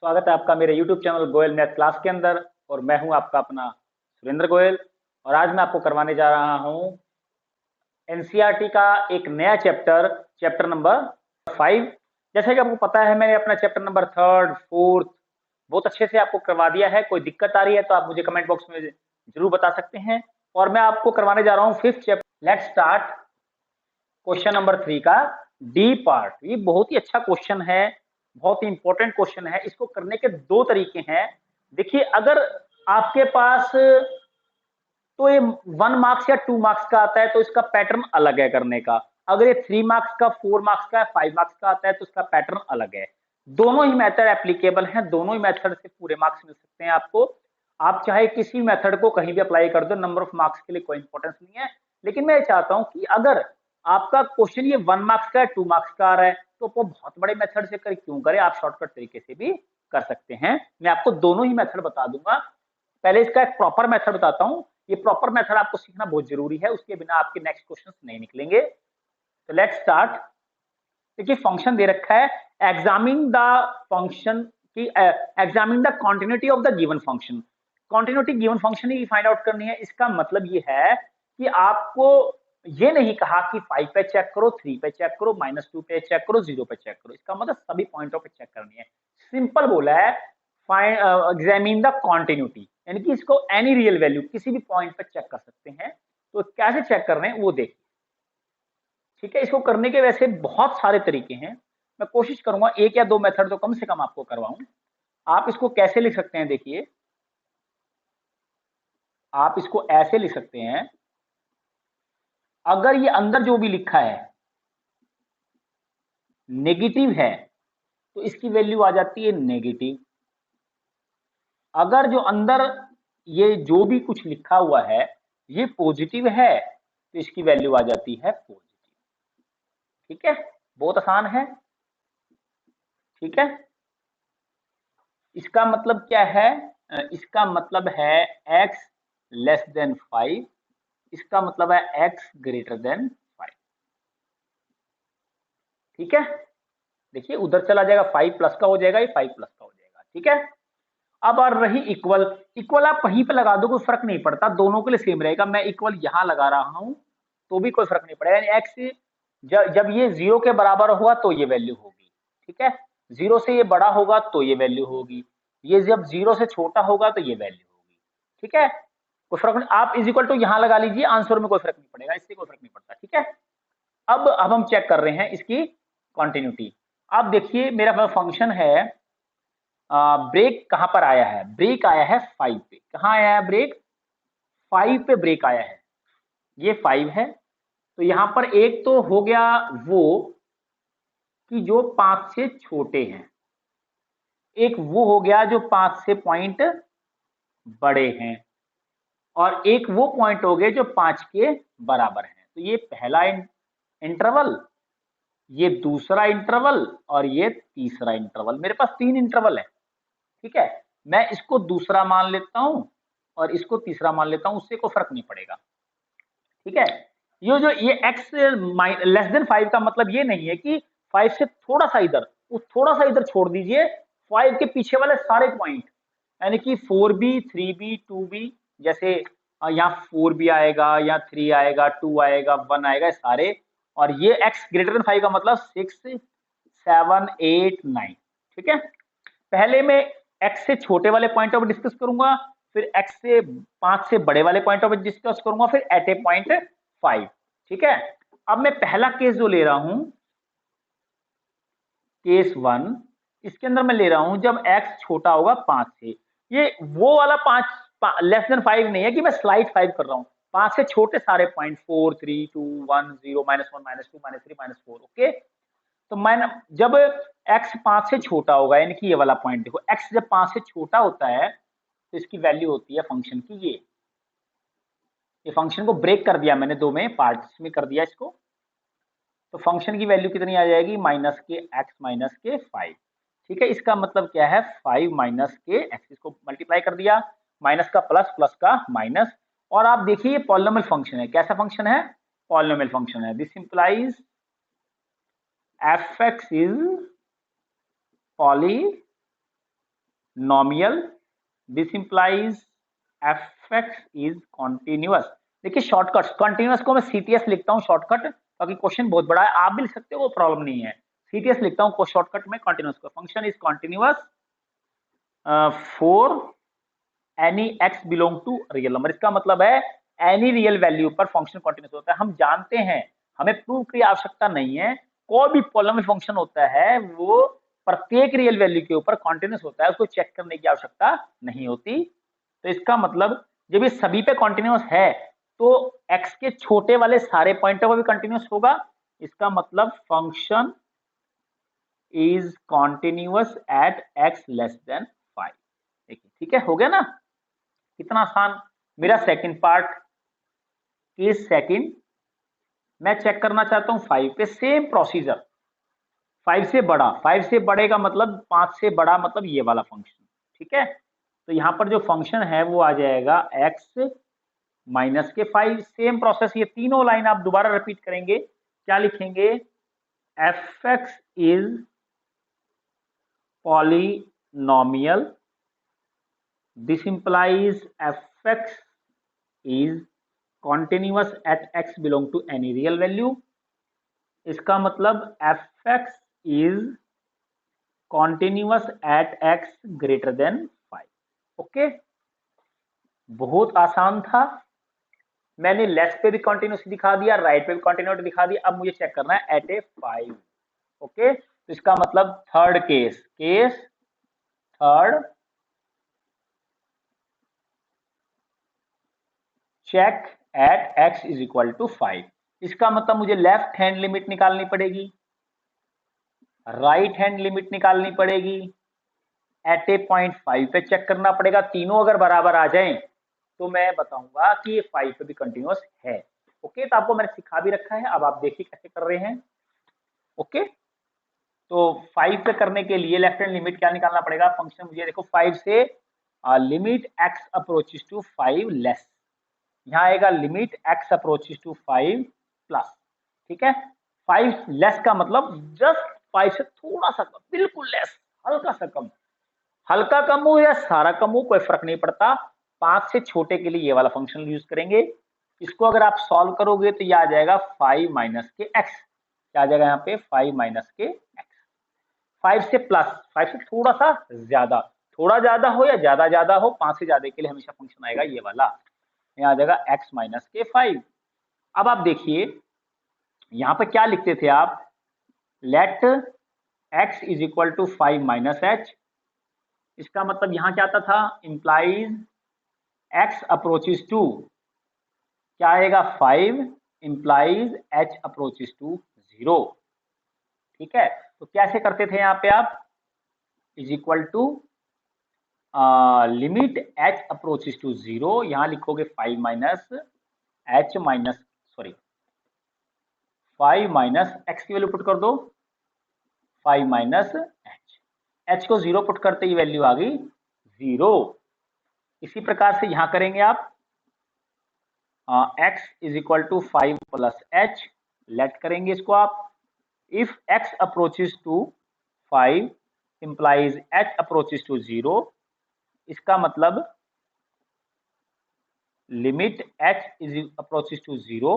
स्वागत है आपका मेरे YouTube channel Goyal math class के अंदर। और मैं हूं आपका अपना सुरेंद्र गोयल। और आज मैं आपको करवाने जा रहा हूं एनसीईआरटी का एक नया चैप्टर, चैप्टर नंबर 5। जैसे कि आपको पता है, मैंने अपना चैप्टर नंबर 3, 4 बहुत अच्छे से आपको करवा दिया है। कोई दिक्कत आ रही है तो आप मुझे कमेंट बॉक्स में जरूर बता सकते हैं। और मैं आपको करवाने जा रहा हूँ 5th chapter. Let's start question number 3 का डी पार्ट। ये बहुत ही अच्छा क्वेश्चन है, बहुत ही इंपॉर्टेंट क्वेश्चन है। इसको करने के दो तरीके हैं। देखिए, अगर आपके पास तो ये 1 मार्क्स या 2 मार्क्स का आता है तो इसका पैटर्न अलग है करने का। अगर ये 3 मार्क्स का, 4 मार्क्स का, 5 मार्क्स का आता है तो इसका पैटर्न अलग है। दोनों ही मेथड एप्लीकेबल हैं, दोनों ही मेथड से पूरे मार्क्स मिल सकते हैं आपको। आप चाहे किसी मेथड को कहीं भी अप्लाई कर दो, नंबर ऑफ मार्क्स के लिए कोई इंपॉर्टेंस नहीं है। लेकिन मैं चाहता हूं कि अगर आपका क्वेश्चन ये 1 मार्क्स का है, 2 मार्क्स का आ रहा है, तो वो बहुत बड़े मेथड से कर क्यों करें, आप शॉर्टकट तरीके से भी कर सकते हैं। मैं आपको दोनों ही मेथड बता दूंगा। पहले इसका एक प्रॉपर मेथड बताता हूं। ये प्रॉपर मेथड आपको सीखना बहुत जरूरी है, उसके बिना आपके नेक्स्ट क्वेश्चन नहीं निकलेंगे। तो लेट्स स्टार्ट। देखिए, फंक्शन दे रखा है, एग्जामिन द फंक्शन की, examine the continuity of the given function. Continuity given function he find out करनी है। इसका मतलब ये है कि आपको ये नहीं कहा कि 5 पे चेक करो, 3 पे चेक करो, -2 पे चेक करो, 0 पे चेक करो। इसका मतलब सभी पॉइंटों पे चेक करनी है। सिंपल बोला है, फाइंड एग्जामिन द कॉन्टिन्यूटी, यानी कि इसको एनी रियल वैल्यू किसी भी पॉइंट पे चेक कर सकते हैं। तो कैसे चेक कर रहे हैं वो देखिए। ठीक है, इसको करने के वैसे बहुत सारे तरीके हैं। मैं कोशिश करूंगा एक या दो मेथड तो कम से कम आपको करवाऊं। आप इसको कैसे लिख सकते हैं, देखिए, आप इसको ऐसे लिख सकते हैं। अगर ये अंदर जो भी लिखा है नेगेटिव है तो इसकी वैल्यू आ जाती है नेगेटिव। अगर जो अंदर ये जो भी कुछ लिखा हुआ है ये पॉजिटिव है तो इसकी वैल्यू आ जाती है पॉजिटिव। ठीक है, बहुत आसान है। ठीक है, इसका मतलब क्या है? इसका मतलब है x लेस देन 5। इसका मतलब है x ग्रेटर देन 5। ठीक है, देखिए उधर चला जाएगा, 5 प्लस का हो जाएगा, ये 5 प्लस का हो जाएगा। ठीक है, अब आ रही इक्वल। इक्वल आप कहीं पे लगा दो कोई फर्क नहीं पड़ता, दोनों के लिए सेम रहेगा। मैं इक्वल यहां लगा रहा हूं तो भी कोई फर्क नहीं पड़ेगा। यानी x जब ये 0 के बराबर होगा तो ये वैल्यू होगी। ठीक है, 0 से ये बड़ा होगा तो ये वैल्यू होगी। ये जब 0 से छोटा होगा तो ये वैल्यू होगी। ठीक है, कोई फर्क नहीं। आप इज इक्वल टू यहां लगा लीजिए, आंसर में कोई फर्क नहीं पड़ेगा, इससे कोई फर्क नहीं पड़ता। ठीक है, अब हम चेक कर रहे हैं इसकी कॉन्टिन्यूटी। आप देखिए, मेरा फंक्शन है, ब्रेक कहां पर आया है? ब्रेक आया है 5 पे। कहां आया है ब्रेक? 5 पे ब्रेक आया है। ये 5 है तो यहां पर एक तो हो गया वो कि जो 5 से छोटे हैं, एक वो हो गया जो 5 से पॉइंट बड़े हैं, और एक वो पॉइंट हो गए जो 5 के बराबर हैं। तो ये पहला इंटरवल, ये दूसरा इंटरवल और ये तीसरा इंटरवल। मेरे पास 3 इंटरवल है। ठीक है, मैं इसको दूसरा मान लेता हूं और इसको तीसरा मान लेता हूं, उससे कोई फर्क नहीं पड़ेगा। ठीक है, ये जो ये x लेस देन 5 का मतलब ये नहीं है कि 5 से थोड़ा सा इधर, थोड़ा सा इधर छोड़ दीजिए, 5 के पीछे वाले सारे पॉइंट, यानी कि 4b, 3b, 2b, जैसे यहाँ 4b आएगा, यहाँ 3 आएगा, 2 आएगा, 1 आएगा, सारे। और ये x ग्रेटर देन 5 का मतलब 6, 7, 8, 9। ठीक है, पहले मैं x से छोटे वाले पॉइंट ऑफ डिस्कस करूंगा, फिर x से 5 से बड़े वाले पॉइंट ऑफ डिस्कस करूंगा, फिर एट ए पॉइंट 5। ठीक है, अब मैं पहला केस जो ले रहा हूं, केस 1, इसके अंदर मैं ले रहा हूं जब x छोटा होगा 5 से। ये वो वाला 5 लेस देन 5 नहीं है कि मैं स्लाइड 5 कर रहा हूं। 5 से छोटे सारे पॉइंट 4, 3, 2, 1, 0, -1, -2, -3, -4। ओके, तो मैं जब x 5 से छोटा होगा, यानी कि ये वाला पॉइंट देखो, x जब 5 से छोटा होता है तो इसकी वैल्यू होती है फंक्शन की ये फंक्शन को ब्रेक कर दिया मैंने, दो में पार्ट्स में कर दिया इसको। तो फंक्शन की वैल्यू कितनी आ जाएगी? -5। ठीक है, इसका मतलब क्या है? 5 - x, इसको मल्टीप्लाई कर दिया, माइनस का प्लस, प्लस का माइनस। और आप देखिए ये पॉलिनोमियल फंक्शन है। कैसा फंक्शन है? पॉलिनोमियल फंक्शन है। दिस इंप्लाइज fx इज नॉमियल, this implies f x is continuous. देखिए शॉर्टकट, कंटिन्यूअस को मैं सीटीएस लिखता हूँ शॉर्टकट, बाकी क्वेश्चन बहुत बड़ा है, आप भी लिख सकते हो, वो प्रॉब्लम नहीं है। सीटीएस लिखता हूँ शॉर्टकट में कंटिन्यूअस को, function is continuous for any x belong to real number. इसका मतलब है एनी रियल वैल्यू पर फंक्शन कॉन्टिन्यूअस होता है। हम जानते हैं, हमें प्रूव की आवश्यकता नहीं है, कोई भी पॉलिनोमियल फंक्शन होता है वो प्रत्येक रियल वैल्यू के ऊपर कॉन्टिन्यूअस होता है, उसको चेक करने की आवश्यकता नहीं होती। तो इसका मतलब जब ये सभी पे कॉन्टिन्यूअस है तो x के छोटे वाले सारे पॉइंटों पर भी कंटिन्यूअस होगा। इसका मतलब function is continuous at x less than 5। देखिए ठीक है, हो गया ना, कितना आसान। मेरा सेकंड पार्ट, केस सेकंड, मैं चेक करना चाहता हूं 5 पे, सेम प्रोसीजर, 5 से बड़ा, 5 से बड़े का मतलब 5 से बड़ा मतलब ये वाला फंक्शन, ठीक है। तो यहां पर जो फंक्शन है वो आ जाएगा x माइनस के 5। सेम प्रोसेस, ये तीनों लाइन आप दोबारा रिपीट करेंगे, क्या लिखेंगे, f x is polynomial, this implies f x is continuous at x belong to any real value. इसका मतलब f x is continuous at x greater than 5। Okay, बहुत आसान था। मैंने लेफ्ट पे भी कॉन्टिन्यूस दिखा दिया, राइट पे भी कॉन्टिन्यूस दिखा दिया, अब मुझे चेक करना है एट ए 5। ओके, तो इसका मतलब third case, case third, check at x is equal to 5। इसका मतलब मुझे लेफ्ट हैंड लिमिट निकालनी पड़ेगी, राइट हैंड लिमिट निकालनी पड़ेगी, एट ए पॉइंट 5 पे चेक करना पड़ेगा। तीनों अगर बराबर आ जाएं तो मैं बताऊंगा कि ये 5 पे भी कंटिन्यूअस है। ओके, तो आपको मैंने सिखा भी रखा है, अब आप देखिए कैसे कर रहे हैं। ओके, तो 5 पे करने के लिए लेफ्ट हैंड लिमिट क्या निकालना पड़ेगा, फंक्शन मुझे देखो 5 से limit x approaches to 5 less, यहां आएगा limit x approaches to 5 plus, ठीक है। 5 लेस का मतलब जस्ट 5 से थोड़ा सा कम, बिल्कुल लेस, हल्का सा कम, हल्का कम हो या सारा कम हो कोई फर्क नहीं पड़ता। 5 से छोटे के लिए ये वाला फंक्शन यूज करेंगे। इसको अगर आप सॉल्व करोगे तो ये आ जाएगा 5 माइनस के एक्स, क्या आ जाएगा यहाँ पे 5 माइनस के एक्स। 5 से प्लस, 5 से थोड़ा सा ज्यादा, थोड़ा ज्यादा हो या ज्यादा ज्यादा हो, 5 से ज्यादा के लिए हमेशा फंक्शन आएगा ये वाला, यहाँ आ जाएगा x माइनस के 5। अब आप देखिए यहां पे क्या लिखते थे आप, let x is equal to 5 minus h. इसका मतलब यहां क्या आता था, इंप्लाइज x अप्रोचेस टू, क्या आएगा 5, इंप्लाइज h अप्रोचेस टू 0, ठीक है। तो कैसे करते थे यहाँ पे आप, is equal to limit h approaches to 0, यहां लिखोगे 5 minus h minus, sorry 5 minus x की वैल्यू पुट कर दो, 5 माइनस h को 0 पुट करते ही वैल्यू आ गई 0। इसी प्रकार से यहां करेंगे आप, x is equal to 5 plus h, let करेंगे इसको आप, if x approaches to 5 implies h approaches to 0। इसका मतलब limit h is approaches to 0,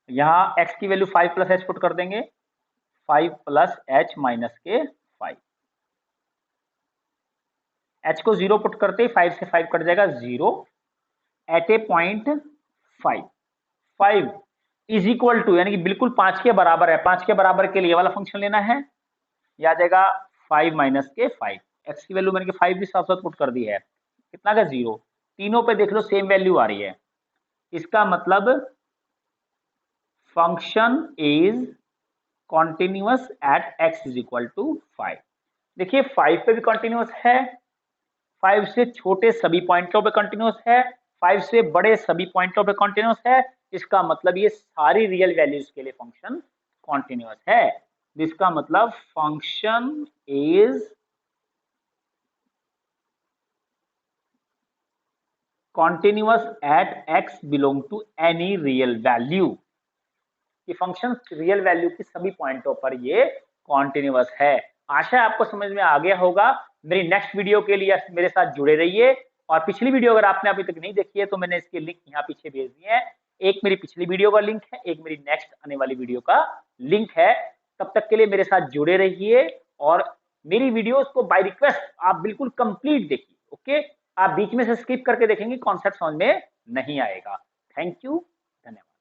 यहां x की वैल्यू 5 प्लस h पुट कर देंगे, 5 प्लस h माइनस के 5, h को 0 पुट करते ही 5 से 5 कट जाएगा 0, at a point 5, 5 is equal to यानी कि बिल्कुल 5 के बराबर है, 5 के बराबर के लिए वाला फंक्शन लेना है, यह आ जाएगा 5 माइनस के 5, x की वैल्यू मैंने कि 5 भी साथ साथ पुट कर दी है, कितना का 0, तीनों पे देख लो सेम वैल्यू आ रही है। इसका मतलब function is continuous at x is equal to 5। देखिए 5 पे भी कॉन्टिन्यूअस है, 5 से छोटे सभी पॉइंटों पे कंटिन्यूअस है, 5 से बड़े सभी पॉइंटों पे कंटिन्यूअस है। इसका मतलब ये सारी रियल वैल्यूज के लिए फंक्शन कंटिन्यूअस है। इसका मतलब function is continuous at x belong to any real value. ये फंक्शन रियल वैल्यू की सभी पॉइंटों पर ये कंटिन्यूअस है। आशा है आपको समझ में आ गया होगा। मेरी नेक्स्ट वीडियो के लिए मेरे साथ जुड़े रहिए। और पिछली वीडियो अगर आपने अभी तक नहीं देखी है तो मैंने इसके लिंक यहाँ पीछे भेज दिए हैं। एक मेरी पिछली वीडियो का लिंक है, एक मेरी नेक्स्ट आने वाली वीडियो का लिंक है। तब तक के लिए मेरे साथ जुड़े रहिए और मेरी वीडियोस को बाय रिक्वेस्ट आप बिल्कुल कंप्लीट देखिए। ओके, आप बीच में से स्किप करके देखेंगे, कॉन्सेप्ट समझ में नहीं आएगा। थैंक यू, धन्यवाद।